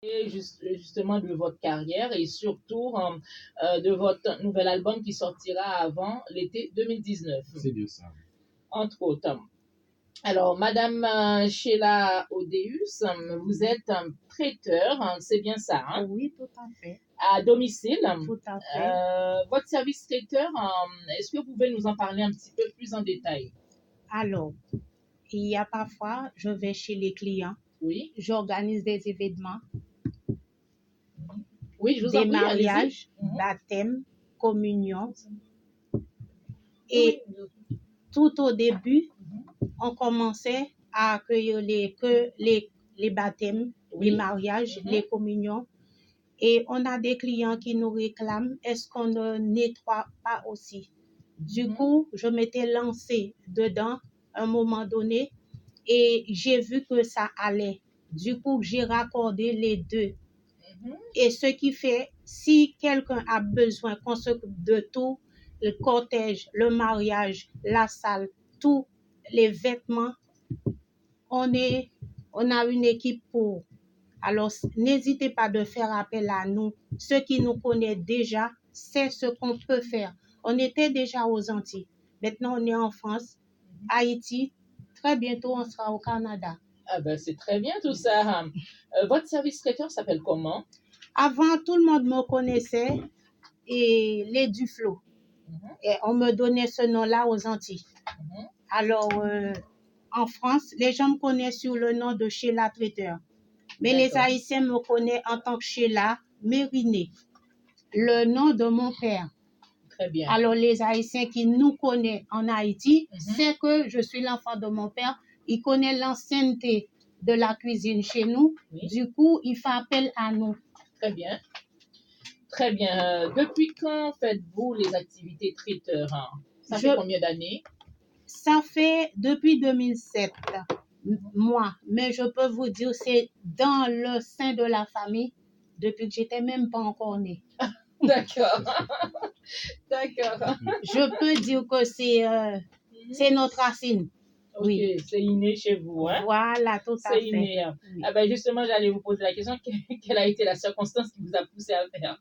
Et justement de votre carrière et surtout de votre nouvel album qui sortira avant l'été 2019. C'est bien ça. Entre autres. Alors, Madame Sheila Odeus, vous êtes un traiteur, c'est bien ça, hein? Oui, tout à fait. À domicile. Tout à fait. Votre service traiteur, est-ce que vous pouvez nous en parler un petit peu plus en détail? Alors, il y a parfois, je vais chez les clients, Oui, j'organise des événements, oui, je vous en des prie, allez-y. mariages, baptêmes, communions. Et tout au début, on commençait à accueillir les baptêmes, Oui. les mariages, les communions. Et on a des clients qui nous réclament, est-ce qu'on ne nettoie pas aussi? Du coup, je m'étais lancée dedans à un moment donné et j'ai vu que ça allait. Du coup, j'ai raccordé les deux. Et ce qui fait, si quelqu'un a besoin qu'on s'occupe de tout, le cortège, le mariage, la salle, tous les vêtements, on a une équipe pour. Alors, n'hésitez pas de faire appel à nous. Ceux qui nous connaissent déjà, c'est ce qu'on peut faire. On était déjà aux Antilles. Maintenant, on est en France, Haïti. Très bientôt, on sera au Canada. Ah ben, c'est très bien tout ça. Votre service traiteur s'appelle comment? Avant, tout le monde me connaissait et les Duflo. Et on me donnait ce nom-là aux Antilles. Alors, en France, les gens me connaissent sous le nom de Sheila Traiteur. Mais les Haïtiens me connaissent en tant que Sheila Mérinée, le nom de mon père. Très bien. Alors, les Haïtiens qui nous connaissent en Haïti, c'est que je suis l'enfant de mon père. Il connaît l'ancienneté de la cuisine chez nous. Oui. Du coup, il fait appel à nous. Très bien. Très bien. Depuis quand faites-vous les activités traiteurs? Ça fait combien d'années? Ça fait depuis 2007, moi. Mais je peux vous dire, c'est dans le sein de la famille depuis que j'étais même pas encore née. D'accord. D'accord. Je peux dire que c'est notre racine. Ok, oui. C'est inné chez vous, hein? Voilà, tout à fait. C'est inné. Oui. Ah ben justement, j'allais vous poser la question, quelle a été la circonstance qui vous a poussé à faire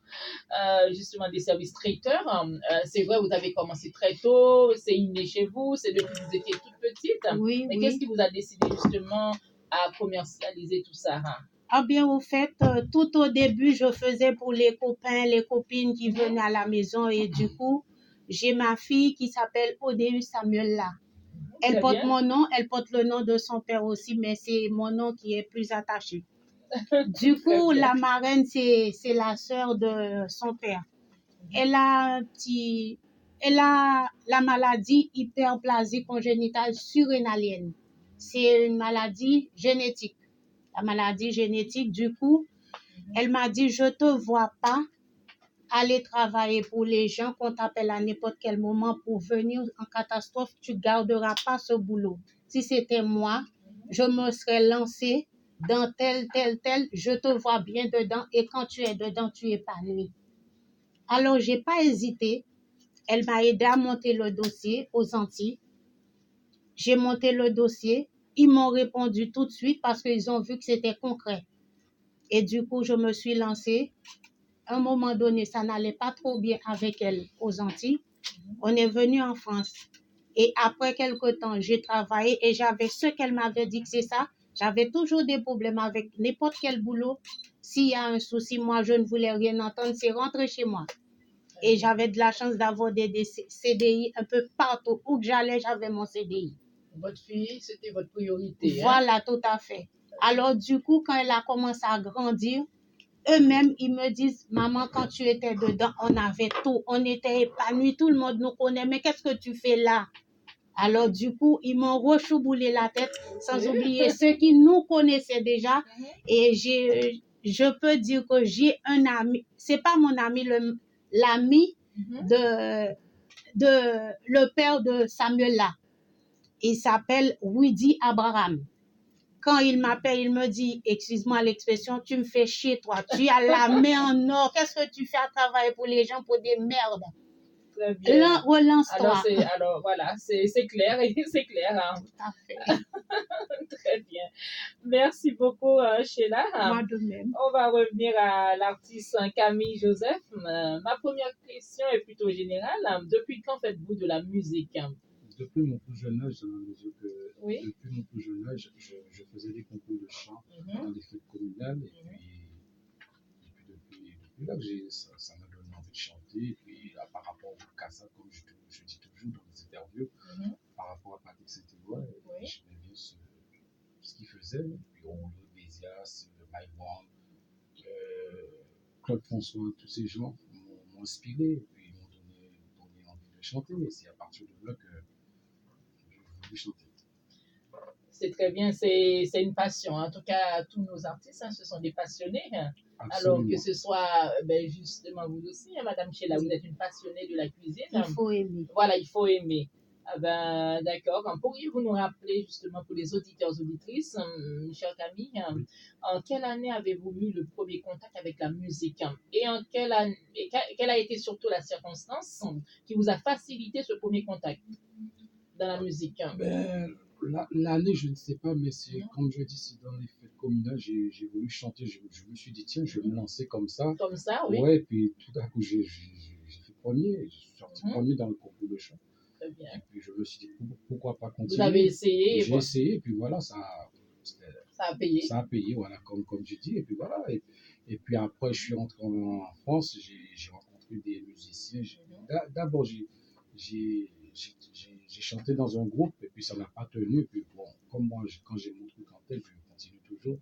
justement des services traiteurs? C'est vrai, vous avez commencé très tôt, c'est inné chez vous, c'est depuis que vous étiez toute petite. Oui, mais qu'est-ce qui vous a décidé justement à commercialiser tout ça? Ah bien, au fait, tout au début, je faisais pour les copains, les copines qui venaient à la maison et du coup, j'ai ma fille qui s'appelle Odéu Samuel là. Elle porte mon nom, elle porte le nom de son père aussi, mais c'est mon nom qui est plus attaché. Du coup, la marraine, c'est la sœur de son père. Elle a la maladie hyperplasie congénitale surrénalienne. C'est une maladie génétique. La maladie génétique, du coup, elle m'a dit, je te vois pas aller travailler pour les gens qu'on t'appelle à n'importe quel moment pour venir en catastrophe, tu garderas pas ce boulot. Si c'était moi, je me serais lancée dans tel, je te vois bien dedans et quand tu es dedans, tu es épanoui. Alors, j'ai pas hésité. Elle m'a aidé à monter le dossier aux Antilles. J'ai monté le dossier. Ils m'ont répondu tout de suite parce qu'ils ont vu que c'était concret. Et du coup, je me suis lancée. À un moment donné, ça n'allait pas trop bien avec elle aux Antilles. On est venu en France. Et après quelque temps, j'ai travaillé et j'avais ce qu'elle m'avait dit que c'est ça. J'avais toujours des problèmes avec n'importe quel boulot. S'il y a un souci, moi, je ne voulais rien entendre. C'est rentrer chez moi. Et j'avais de la chance d'avoir des CDI un peu partout. Où que j'allais, j'avais mon CDI. Votre fille, c'était votre priorité. Voilà, tout à fait. Alors, du coup, quand elle a commencé à grandir, eux-mêmes, ils me disent, maman, quand tu étais dedans, on avait tout. On était épanouis, tout le monde nous connaît. Mais qu'est-ce que tu fais là? Alors, du coup, ils m'ont rechouboulé la tête, sans oublier ceux qui nous connaissaient déjà. Et je peux dire que j'ai un ami, c'est pas mon ami, l'ami de le père de Samuel là. Il s'appelle Widi Abraham. Quand il m'appelle, il me dit, excuse-moi l'expression, tu me fais chier toi, tu as la main en or, qu'est-ce que tu fais à travailler pour les gens pour des merdes? Très bien. Relance-toi. Alors voilà, c'est clair, c'est clair. Hein. Tout à fait. Très bien. Merci beaucoup, Sheila. Moi de même. On va revenir à l'artiste Camille Joseph. Ma première question est plutôt générale. Depuis quand faites-vous de la musique? Depuis mon plus jeune âge, dans la mesure que Oui. depuis mon plus jeune âge, je faisais des concours de chant dans Mhm. les fêtes communales. Et Mhm. puis depuis là, ça m'a donné envie de chanter. Et puis là, par rapport au Casa, comme je dis toujours dans les interviews, Mhm. par rapport à Patrick Saint-Éloi, Oui. j'aimais bien ce qu'il faisait. Et puis Rollo, Bézias, Mike Brown, Claude François, tous ces gens m'ont inspiré. Et puis ils m'ont donné envie de chanter. Et c'est à partir de là que je voulais chanter. C'est très bien, c'est une passion. En tout cas, tous nos artistes, hein, ce sont des passionnés. Hein. Alors Absolument. que ce soit, justement, vous aussi, hein, Madame Sheila, vous êtes une passionnée de la cuisine. Il faut aimer. Voilà, il faut aimer. Ah ben, d'accord. Pourriez-vous nous rappeler, justement, pour les auditeurs et auditrices, chère Camille, Oui. en quelle année avez-vous eu le premier contact avec la musique? Et en quelle année, quelle a été surtout la circonstance qui vous a facilité ce premier contact dans la musique? Ben, l'année, je ne sais pas, mais c'est Mhm. comme je dis, c'est dans les fêtes communales, j'ai voulu chanter. Je me suis dit, tiens, je vais me lancer comme ça. Comme ça, oui. Ouais, et puis tout à coup, j'ai fait premier. Je suis sorti Mhm. premier dans le concours de chant. Très bien. Et puis je me suis dit, pourquoi pas Vous continuer. avez essayé, et J'ai bon, essayé, et puis voilà, c'était- ça a payé. ça a payé, voilà, comme je dis. Et puis voilà. Et puis après, je suis rentré en France, j'ai rencontré des musiciens. D'abord, j'ai chanté dans un groupe, et puis ça n'a pas tenu. Et puis bon, comme moi, quand j'ai mon truc en tête, je continue toujours.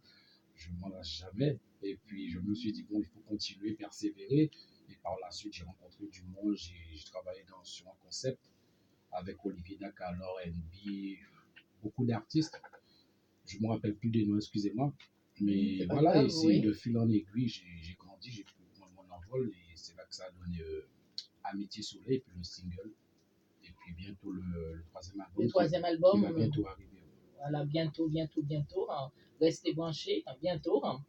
Je ne m'en lâche jamais. Et puis je me suis dit, bon, il faut continuer, persévérer. Et par la suite, j'ai rencontré du monde, j'ai travaillé sur un concept avec Olivier Dakalor, NB, beaucoup d'artistes. Je ne me rappelle plus des noms, excusez-moi. Mais C'est pas voilà, grave, et c'est oui. de fil en aiguille, j'ai grandi, j'ai pris mon envol, et c'est là que ça a donné Amitié Soleil, et puis le single, et puis bientôt le troisième album, Le troisième qui album, va bientôt arriver. voilà, bientôt, bientôt. Hein. Restez branchés, hein, bientôt. Hein.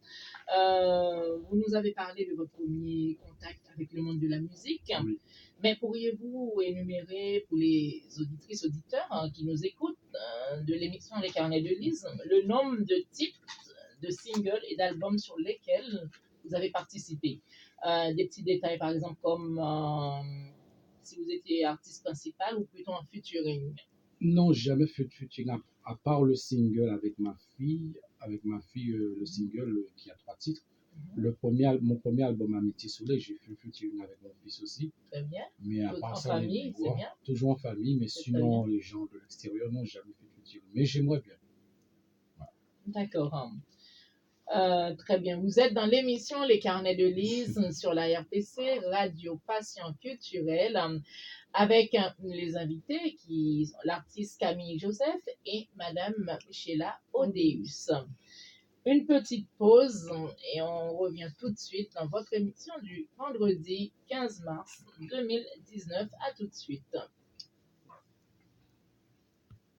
Vous nous avez parlé de votre premier contact avec le monde de la musique, Oui. mais pourriez-vous énumérer pour les auditrices, auditeurs hein, qui nous écoutent de l'émission Les Carnets de Lise, le nombre de titres, de singles et d'albums sur lesquels vous avez participé? Des petits détails, par exemple, comme si vous étiez artiste principal ou plutôt en featuring. Non, jamais fait de featuring, à part le single avec ma fille, le single qui a 3 titres. Mon premier album Amitié Soleil, j'ai fait un featuring avec mon fils aussi. Très bien. Mais à Tout part en ça, famille, c'est bien. toujours en famille, mais C'est sinon, les gens de l'extérieur, non, jamais fait de featuring. Mais j'aimerais bien. D'accord. Très bien. Vous êtes dans l'émission Les Carnets de Lise sur la RPC, Radio Passion Culturelle, avec les invités qui sont l'artiste Camille Joseph et Madame Sheila Odéus. Une petite pause et on revient tout de suite dans votre émission du vendredi 15 mars 2019. À tout de suite.